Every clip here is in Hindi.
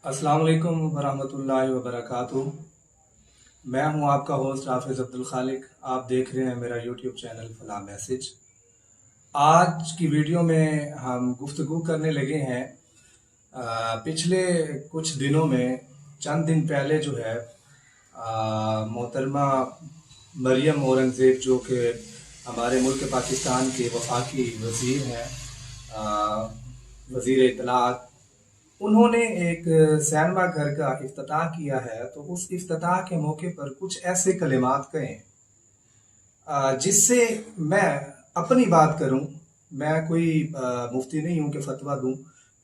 अस्सलाम वालेकुम वरहमतुल्लाहि वबरकातुहू। मैं हूं आपका होस्ट हाफिज़ अब्दुल खालिक। आप देख रहे हैं मेरा यूट्यूब चैनल फला मैसेज। आज की वीडियो में हम गुफ्तगू करने लगे हैं पिछले कुछ दिनों में, चंद दिन पहले जो है मोहतरमा मरियम औरंगज़ेब जो कि हमारे मुल्क पाकिस्तान के वफाकी वज़ीर हैं, वज़ीर इत्तलाआत, उन्होंने एक सिनेमा घर का इफ्तिताह किया है। तो उस इफ्तिताह के मौके पर कुछ ऐसे कलिमात कहे जिससे मैं अपनी बात करूं। मैं कोई मुफ्ती नहीं हूं कि फतवा दूं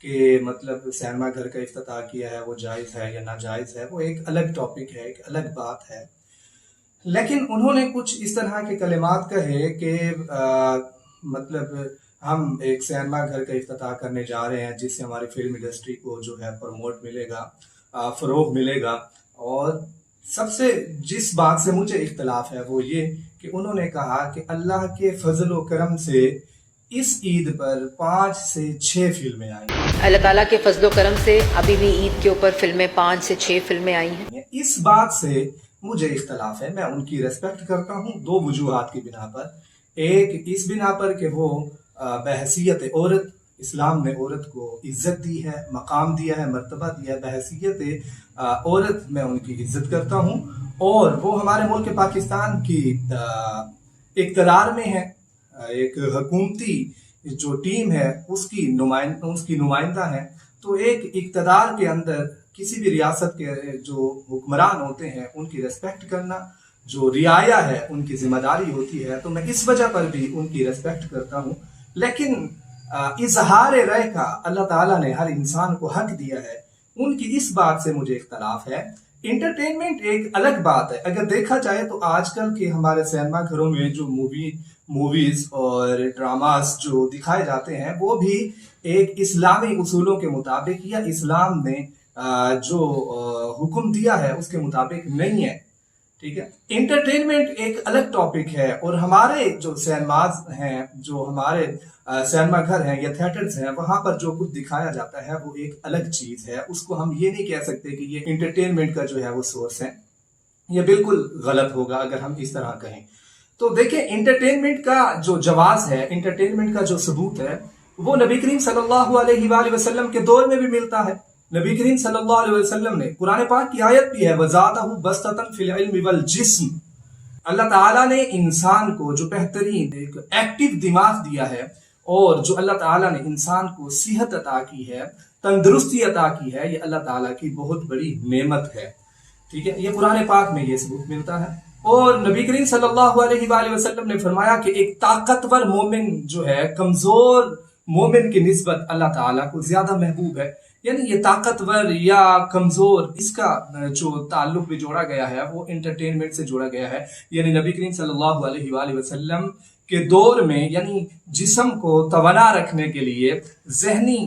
कि मतलब सिनेमा घर का इफ्तिताह किया है वो जायज़ है या नाजायज़ है। वो एक अलग टॉपिक है, एक अलग बात है। लेकिन उन्होंने कुछ इस तरह के कलिमात कहे कि मतलब हम एक सिनेमा घर का इफ्तिताह करने जा रहे हैं जिससे हमारी फिल्म इंडस्ट्री को जो है प्रमोट मिलेगा, फ़रोग़ मिलेगा। और सबसे जिस बात से मुझे इख्तलाफ है वो ये कि उन्होंने कहा कि अल्लाह के फजल व करम से इस ईद पर 5 से 6 फिल्में आई। अल्लाह ताला के फजलो करम से अभी भी ईद के ऊपर फिल्में 5 से 6 फिल्में आई हैं। इस बात से मुझे इख्तलाफ है। मैं उनकी रेस्पेक्ट करता हूँ दो वजूहात की बिना पर। एक इस बिना पर कि वो बहसीयत औरत, इस्लाम ने औरत को इज्जत दी है, मकाम दिया है, मर्तबा दिया है। बहसीयत औरत मैं उनकी इज्जत करता हूँ और वो हमारे मुल्क पाकिस्तान की इक़्तिदार में है। एक हुकूमती जो टीम है उसकी नुमाइंदा है। तो एक इक़्तिदार के अंदर किसी भी रियासत के जो हुक्मरान होते हैं उनकी रेस्पेक्ट करना, जो रियाया है उनकी जिम्मेदारी होती है। तो मैं इस वजह पर भी उनकी रेस्पेक्ट करता हूँ। लेकिन इजहार राय का अल्लाह ताला ने हर इंसान को हक दिया है, उनकी इस बात से मुझे इख्तलाफ है। इंटरटेनमेंट एक अलग बात है। अगर देखा जाए तो आजकल के हमारे सिनेमा घरों में जो मूवीज और ड्रामास जो दिखाए जाते हैं वो भी एक इस्लामी उसूलों के मुताबिक या इस्लाम ने जो हुक्म दिया है उसके मुताबिक नहीं है। ठीक है, इंटरटेनमेंट एक अलग टॉपिक है और हमारे जो सिनेमाज हैं, जो हमारे सिनेमा घर हैं या थिएटर्स हैं, वहां पर जो कुछ दिखाया जाता है वो एक अलग चीज है। उसको हम ये नहीं कह सकते कि ये इंटरटेनमेंट का जो है वो सोर्स है। ये बिल्कुल गलत होगा अगर हम इस तरह कहें। तो देखिए, इंटरटेनमेंट का जो जवाज है, इंटरटेनमेंट का जो सबूत है, वो नबी करीम सल्लल्लाहु अलैहि वसल्लम के दौर में भी मिलता है। नबी करीम सल्लल्लाहु अलैहि वसल्लम ने, कुरान पाक की आयत भी है, वज़ादहु बस्ततन फिल इल्मि वल जिस्म। अल्लाह ताला ने इंसान को जो बेहतरीन एक एक्टिव दिमाग दिया है और जो अल्लाह ताला ने इंसान को सेहत अता की है, तंदुरुस्ती अता की है, ये अल्लाह ताला की बहुत बड़ी नेमत है। ठीक है, ये कुरान पाक में ये सबूत मिलता है। और नबी करीम सल्लल्लाहु अलैहि वसल्लम ने फरमाया कि एक ताकतवर मोमिन जो है कमजोर मोमिन की निस्बत अल्लाह ताला को ज्यादा महबूब है। यानी ये ताकतवर या कमजोर, इसका जो ताल्लुक भी जोड़ा गया है वो इंटरटेनमेंट से जोड़ा गया है। यानी नबी करीम सल्लल्लाहु अलैहि वसल्लम के दौर में, यानी जिस्म को तवाना रखने के लिए, जहनी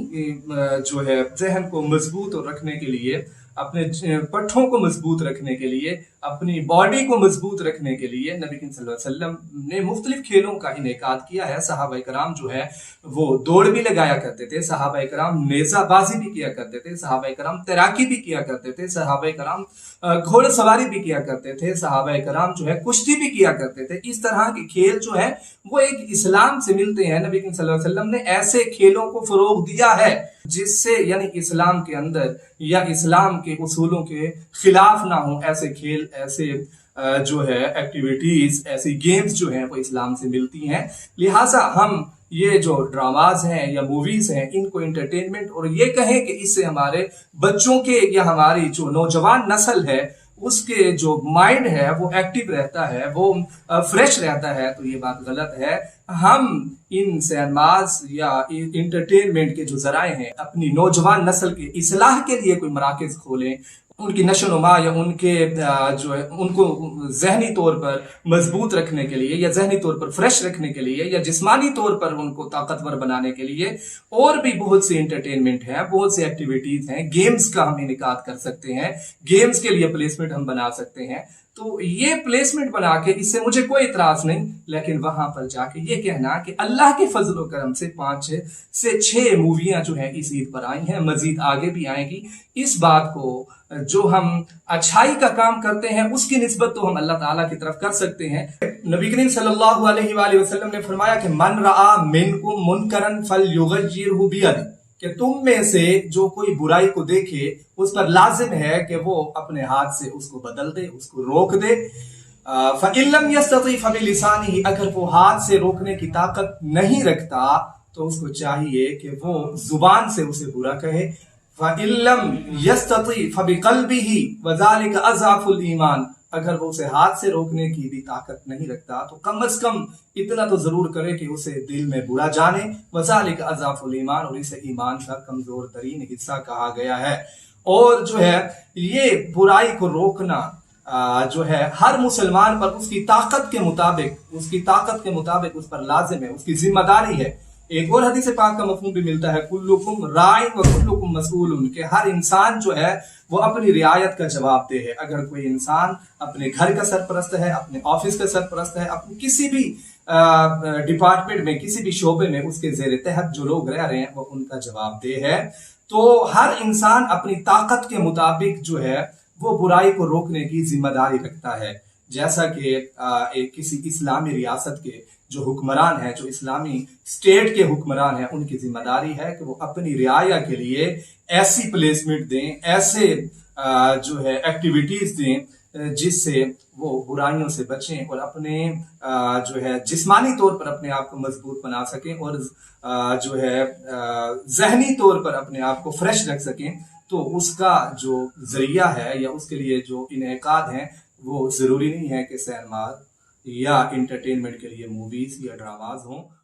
जो है जहन को मजबूत रखने के लिए, अपने पट्ठों को मजबूत रखने के लिए, अपनी बॉडी को मजबूत रखने के लिए नबी करीम सल्लल्लाहु अलैहि वसल्लम ने मुख्तलिफ खेलों का इनेकाद किया है। सहाबा कराम जो है वो दौड़ भी लगाया करते थे, सहाबा कराम नेजाबाजी भी किया करते थे, सहाबा कराम तैराकी भी किया करते थे, सहाबा कराम घोड़सवारी भी किया करते थे, सहाबा कराम जो है कुश्ती भी किया करते थे। इस तरह के खेल जो है वो एक इस्लाम से मिलते हैं। नबी करीम सल्लल्लाहु अलैहि वसल्लम ने ऐसे खेलों को फरोग दिया है जिससे यानी इस्लाम के अंदर या इस्लाम के उसूलों के खिलाफ ना हो। ऐसे खेल, ऐसे जो है एक्टिविटीज, ऐसी गेम्स जो हैं वो इस्लाम से मिलती हैं। लिहाजा हम ये जो ड्रामाज हैं या मूवीज हैं इनको इंटरटेनमेंट और ये कहें कि इससे हमारे बच्चों के या हमारी जो नौजवान नस्ल है उसके जो माइंड है वो एक्टिव रहता है, वो फ्रेश रहता है, तो ये बात गलत है। हम इन सिनेमाज या इंटरटेनमेंट के जो जराए हैं अपनी नौजवान नस्ल के इस्लाह के लिए कोई मराकज खोलें, उनकी नशोनुमा या उनके जो है उनको जहनी तौर पर मजबूत रखने के लिए या जहनी तौर पर फ्रेश रखने के लिए या जिस्मानी तौर पर उनको ताकतवर बनाने के लिए और भी बहुत सी इंटरटेनमेंट है, बहुत सी एक्टिविटीज हैं। गेम्स का हम इनेकाद कर सकते हैं, गेम्स के लिए प्लेसमेंट हम बना सकते हैं। तो ये प्लेसमेंट बना के इससे मुझे कोई इतराज नहीं, लेकिन वहां पर जाके ये कहना कि अल्लाह के फजल व करम से 5 से 6 मूवियां जो है इस ईद पर आई हैं, मजीद आगे भी आएंगी। इस बात को जो हम अच्छाई का काम करते हैं उसकी निस्बत तो हम अल्लाह ताला की तरफ कर सकते हैं। नबी करीम सल्लल्लाहु अलैहि वसल्लम ने फरमाया कि मन रआ मिनकुम मुनकरन फलयुगय्यिरहु बियदिही, कि तुम में से जो कोई बुराई को देखे उस पर लाजिम है कि वो अपने हाथ से उसको बदल दे, उसको रोक दे। फ़इल्लम यस्तती फ़बिलिसानिही, अगर वो हाथ से रोकने की ताकत नहीं रखता तो उसको चाहिए कि वो जुबान से उसे बुरा कहे। फ़इल्लम यस्तती फ़बिक़ल्बिही वज़ालिका अज़अफ़ुल ईमान, अगर वो उसे हाथ से रोकने की भी ताकत नहीं रखता तो कम से कम इतना तो जरूर करे कि उसे दिल में बुरा जाने। वज़ालिक अज़अफ़ुल ईमान, और इसे ईमान का कमजोर तरीन हिस्सा कहा गया है। और जो है ये बुराई को रोकना जो है हर मुसलमान पर उसकी ताकत के मुताबिक उस पर लाजिम है, उसकी जिम्मेदारी है। एक और हदीस पाक का मफ़हूम भी मिलता है, कुल्लुकुम राइन व कुल्लुकुम मसऊलुन, के हर इंसान जो है वो अपनी रियायत का जवाबदेह है। अगर कोई इंसान अपने घर का सरपरस्त है, अपने ऑफिस का सरपरस्त है, अपने किसी भी डिपार्टमेंट में, किसी भी शोबे में उसके जेर तहत जो लोग रह रहे हैं वो उनका जवाबदेह है। तो हर इंसान अपनी ताकत के मुताबिक जो है वो बुराई को रोकने की जिम्मेदारी रखता है। जैसा कि एक किसी इस्लामी रियासत के जो हुक्मरान हैं, जो इस्लामी स्टेट के हुक्मरान हैं, उनकी जिम्मेदारी है कि वो अपनी रियाया के लिए ऐसी प्लेसमेंट दें, ऐसे जो है एक्टिविटीज दें जिससे वो बुराइयों से बचें और अपने जो है जिस्मानी तौर पर अपने आप को मजबूत बना सकें और जो है जहनी तौर पर अपने आप को फ्रेश रख सकें। तो उसका जो जरिया है या उसके लिए जो इनेकाद हैं वो जरूरी नहीं है कि सिनेमा या इंटरटेनमेंट के लिए मूवीज या ड्रामाज हों।